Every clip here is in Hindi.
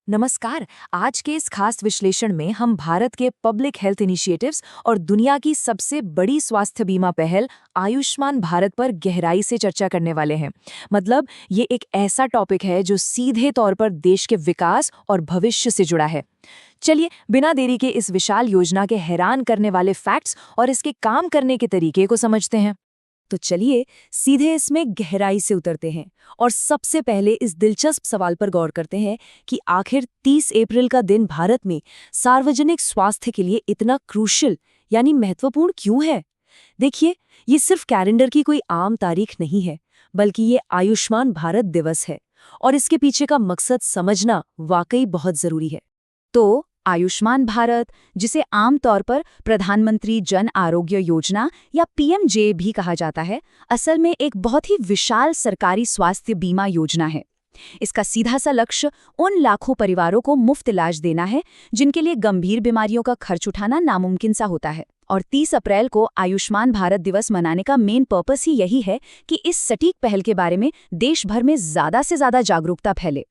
नमस्कार। आज के इस खास विश्लेषण में हम भारत के पब्लिक हेल्थ इनिशिएटिव्स और दुनिया की सबसे बड़ी स्वास्थ्य बीमा पहल आयुष्मान भारत पर गहराई से चर्चा करने वाले हैं। मतलब ये एक ऐसा टॉपिक है जो सीधे तौर पर देश के विकास और भविष्य से जुड़ा है। चलिए बिना देरी के इस विशाल योजना के हैरान करने वाले फैक्ट्स और इसके काम करने के तरीके को समझते हैं। तो चलिए सीधे इसमें गहराई से उतरते हैं और सबसे पहले इस दिलचस्प सवाल पर गौर करते हैं कि आखिर 30 अप्रैल का दिन भारत में सार्वजनिक स्वास्थ्य के लिए इतना क्रूशियल यानी महत्वपूर्ण क्यों है। देखिए, ये सिर्फ कैलेंडर की कोई आम तारीख नहीं है, बल्कि ये आयुष्मान भारत दिवस है और इसके पीछे का मकसद समझना वाकई बहुत जरूरी है। तो आयुष्मान भारत, जिसे आमतौर पर प्रधानमंत्री जन आरोग्य योजना या पीएमजे भी कहा जाता है, असल में एक बहुत ही विशाल सरकारी स्वास्थ्य बीमा योजना है। इसका सीधा सा लक्ष्य उन लाखों परिवारों को मुफ्त इलाज देना है जिनके लिए गंभीर बीमारियों का खर्च उठाना नामुमकिन सा होता है। और 30 अप्रैल को आयुष्मान भारत दिवस मनाने का मेन पर्पस ही यही है कि इस सटीक पहल के बारे में देश भर में ज़्यादा से ज़्यादा जागरूकता फैले,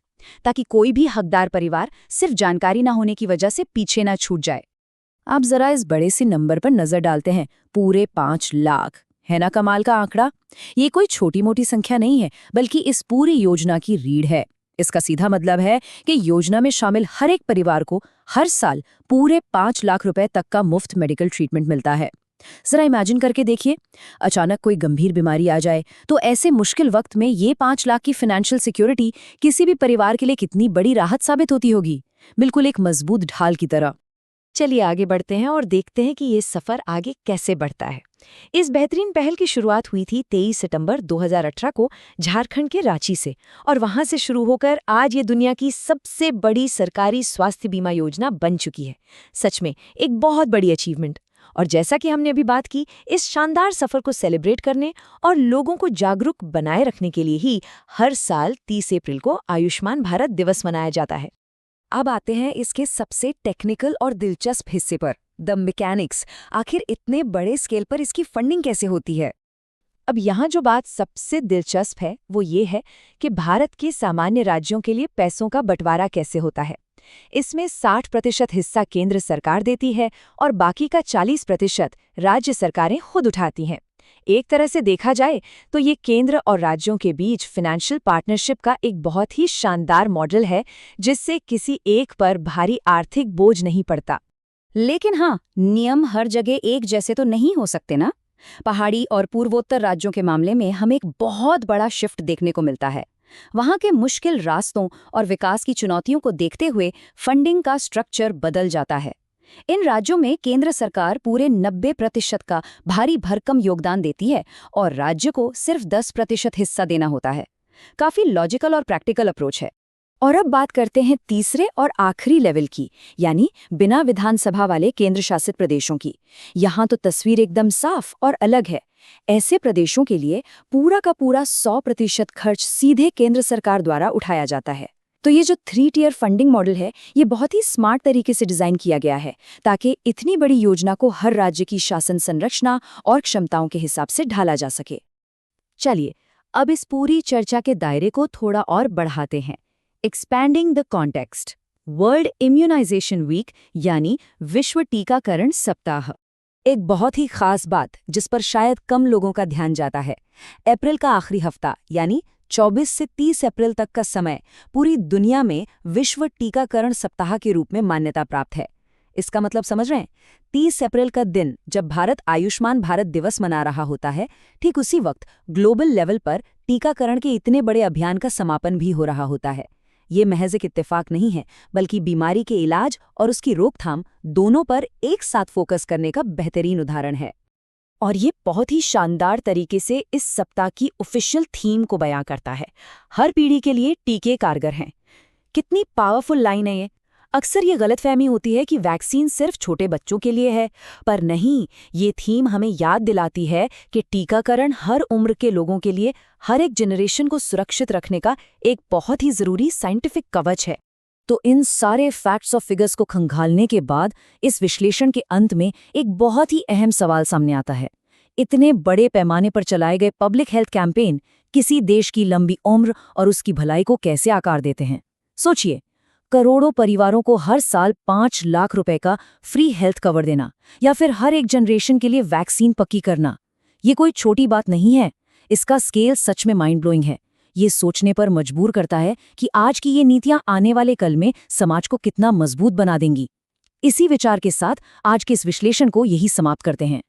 ताकि कोई भी हकदार परिवार सिर्फ जानकारी न होने की वजह से पीछे न छूट जाए। आप जरा इस बड़े से नंबर पर नजर डालते हैं, पूरे 5 लाख। है ना कमाल का आंकड़ा। ये कोई छोटी मोटी संख्या नहीं है, बल्कि इस पूरी योजना की रीढ़ है। इसका सीधा मतलब है कि योजना में शामिल हर एक परिवार को हर साल पूरे 5 लाख रुपए तक का मुफ्त मेडिकल ट्रीटमेंट मिलता है। जरा इमेजिन करके देखिए, अचानक कोई गंभीर बीमारी आ जाए तो ऐसे मुश्किल वक्त में ये 5 लाख की फाइनेंशियल सिक्योरिटी किसी भी परिवार के लिए कितनी बड़ी राहत साबित होती होगी। बिल्कुल एक मजबूत ढाल की तरह। चलिए आगे बढ़ते हैं और देखते हैं कि ये सफर आगे कैसे बढ़ता है। इस बेहतरीन पहल की शुरुआत हुई थी 23 सितंबर 2018 को झारखंड के रांची से, और वहां से शुरू होकर आज ये दुनिया की सबसे बड़ी सरकारी स्वास्थ्य बीमा योजना बन चुकी है। सच में एक बहुत बड़ी अचीवमेंट। और जैसा कि हमने अभी बात की, इस शानदार सफर को सेलिब्रेट करने और लोगों को जागरूक बनाए रखने के लिए ही हर साल 30 अप्रैल को आयुष्मान भारत दिवस मनाया जाता है। अब आते हैं इसके सबसे टेक्निकल और दिलचस्प हिस्से पर, द मैकेनिक्स। आखिर इतने बड़े स्केल पर इसकी फंडिंग कैसे होती है। अब यहाँ जो बात सबसे दिलचस्प है वो ये है कि भारत के सामान्य राज्यों के लिए पैसों का बंटवारा कैसे होता है। इसमें 60% हिस्सा केंद्र सरकार देती है और बाकी का 40% राज्य सरकारें खुद उठाती हैं। एक तरह से देखा जाए तो ये केंद्र और राज्यों के बीच फाइनेंशियल पार्टनरशिप का एक बहुत ही शानदार मॉडल है, जिससे किसी एक पर भारी आर्थिक बोझ नहीं पड़ता। लेकिन हाँ, नियम हर जगह एक जैसे तो नहीं हो सकते ना। पहाड़ी और पूर्वोत्तर राज्यों के मामले में हमें एक बहुत बड़ा शिफ्ट देखने को मिलता है। वहाँ के मुश्किल रास्तों और विकास की चुनौतियों को देखते हुए फंडिंग का स्ट्रक्चर बदल जाता है। इन राज्यों में केंद्र सरकार पूरे 90% का भारी भरकम योगदान देती है और राज्य को सिर्फ 10% हिस्सा देना होता है। काफी लॉजिकल और प्रैक्टिकल अप्रोच है। और अब बात करते हैं तीसरे और आखिरी लेवल की, यानी बिना विधानसभा वाले केंद्र शासित प्रदेशों की। यहाँ तो तस्वीर एकदम साफ और अलग है। ऐसे प्रदेशों के लिए पूरा का पूरा 100% खर्च सीधे केंद्र सरकार द्वारा उठाया जाता है। तो ये जो 3 टियर फंडिंग मॉडल है, ये बहुत ही स्मार्ट तरीके से डिजाइन किया गया है ताकि इतनी बड़ी योजना को हर राज्य की शासन संरचना और क्षमताओं के हिसाब से ढाला जा सके। चलिए अब इस पूरी चर्चा के दायरे को थोड़ा और बढ़ाते हैं। Expanding the context. World immunisation week यानी विश्व टीकाकरण सप्ताह। एक बहुत ही खास बात जिस पर शायद कम लोगों का ध्यान जाता है। अप्रैल का आखिरी हफ्ता यानी 24 से 30 अप्रैल तक का समय पूरी दुनिया में विश्व टीकाकरण सप्ताह के रूप में मान्यता प्राप्त है। इसका मतलब समझ रहे हैं? 30 अप्रैल का दिन जब भारत आयुष्मान भारत दिवस मना रहा होता है, ठीक उसी वक्त ग्लोबल लेवल पर टीकाकरण के इतने बड़े अभियान का समापन भी हो रहा होता है। ये महज एक इत्तेफाक नहीं है, बल्कि बीमारी के इलाज और उसकी रोकथाम दोनों पर एक साथ फोकस करने का बेहतरीन उदाहरण है। और ये बहुत ही शानदार तरीके से इस सप्ताह की ऑफिशियल थीम को बयां करता है। हर पीढ़ी के लिए टीके कारगर हैं। कितनी पावरफुल लाइन है ये। अक्सर ये गलतफहमी होती है कि वैक्सीन सिर्फ छोटे बच्चों के लिए है, पर नहीं, ये थीम हमें याद दिलाती है कि टीकाकरण हर उम्र के लोगों के लिए, हर एक जनरेशन को सुरक्षित रखने का एक बहुत ही जरूरी साइंटिफिक कवच है। तो इन सारे फैक्ट्स और फिगर्स को खंगालने के बाद इस विश्लेषण के अंत में एक बहुत ही अहम सवाल सामने आता है। इतने बड़े पैमाने पर चलाए गए पब्लिक हेल्थ कैंपेन किसी देश की लंबी उम्र और उसकी भलाई को कैसे आकार देते हैं? सोचिए, करोड़ों परिवारों को हर साल 5 लाख रुपए का फ्री हेल्थ कवर देना, या फिर हर एक जनरेशन के लिए वैक्सीन पक्की करना। ये कोई छोटी बात नहीं है। इसका स्केल सच में माइंड ब्लोइंग है। ये सोचने पर मजबूर करता है कि आज की ये नीतियां आने वाले कल में समाज को कितना मजबूत बना देंगी। इसी विचार के साथ आज के इस विश्लेषण को यही समाप्त करते हैं।